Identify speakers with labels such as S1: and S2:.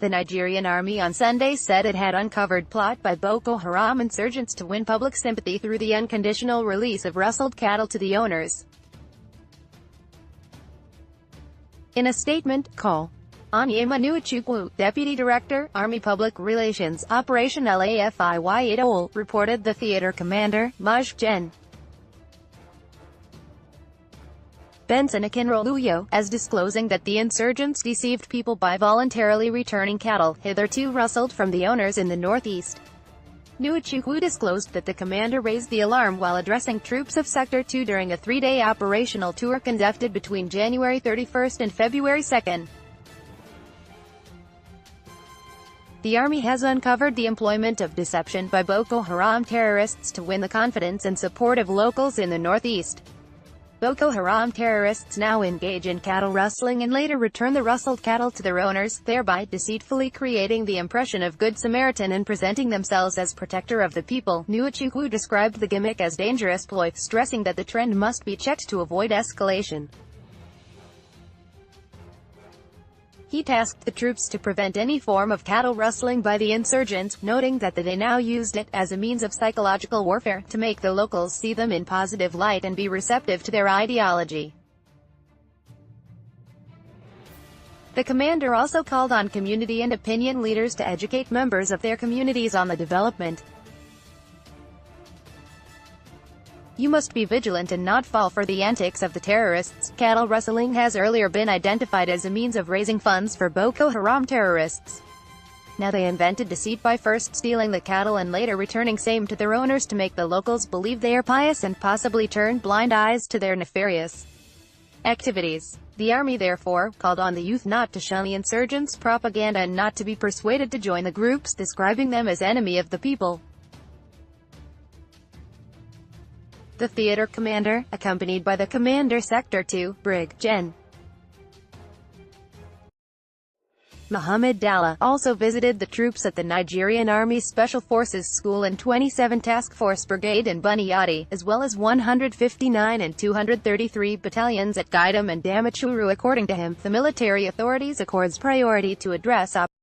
S1: The Nigerian Army on Sunday said it had uncovered plot by Boko Haram insurgents to win public sympathy through the unconditional release of rustled cattle to the owners. In a statement, Col. Onyema Nwachukwu, Deputy Director, Army Public Relations, Operation LAFIYA DOLE, reported the theater commander, Maj. Gen. Benson Akinroluyo, as disclosing that the insurgents deceived people by voluntarily returning cattle, hitherto rustled from the owners in the northeast. Nwachukwu disclosed that the commander raised the alarm while addressing troops of Sector 2 during a three-day operational tour conducted between January 31 and February 2. The Army has uncovered the employment of deception by Boko Haram terrorists to win the confidence and support of locals in the northeast. Boko Haram terrorists now engage in cattle rustling and later return the rustled cattle to their owners, thereby deceitfully creating the impression of Good Samaritan and presenting themselves as protector of the people. Nwachukwu described the gimmick as dangerous ploy, stressing that the trend must be checked to avoid escalation. He tasked the troops to prevent any form of cattle rustling by the insurgents, noting that they now used it as a means of psychological warfare, to make the locals see them in positive light and be receptive to their ideology. The commander also called on community and opinion leaders to educate members of their communities on the development. You must be vigilant and not fall for the antics of the terrorists. Cattle rustling has earlier been identified as a means of raising funds for Boko Haram terrorists. Now they invented deceit by first stealing the cattle and later returning same to their owners to make the locals believe they are pious and possibly turn blind eyes to their nefarious activities. The Army therefore called on the youth not to shun the insurgents' propaganda and not to be persuaded to join the groups, describing them as enemy of the people. The theater commander, accompanied by the commander Sector 2, Brig. Gen. Mohammed Dalla, also visited the troops at the Nigerian Army Special Forces School and 27 Task Force Brigade in Bunyadi, as well as 159 and 233 battalions at Gaidam and Damaturu. According to him, the military authorities accords priority to address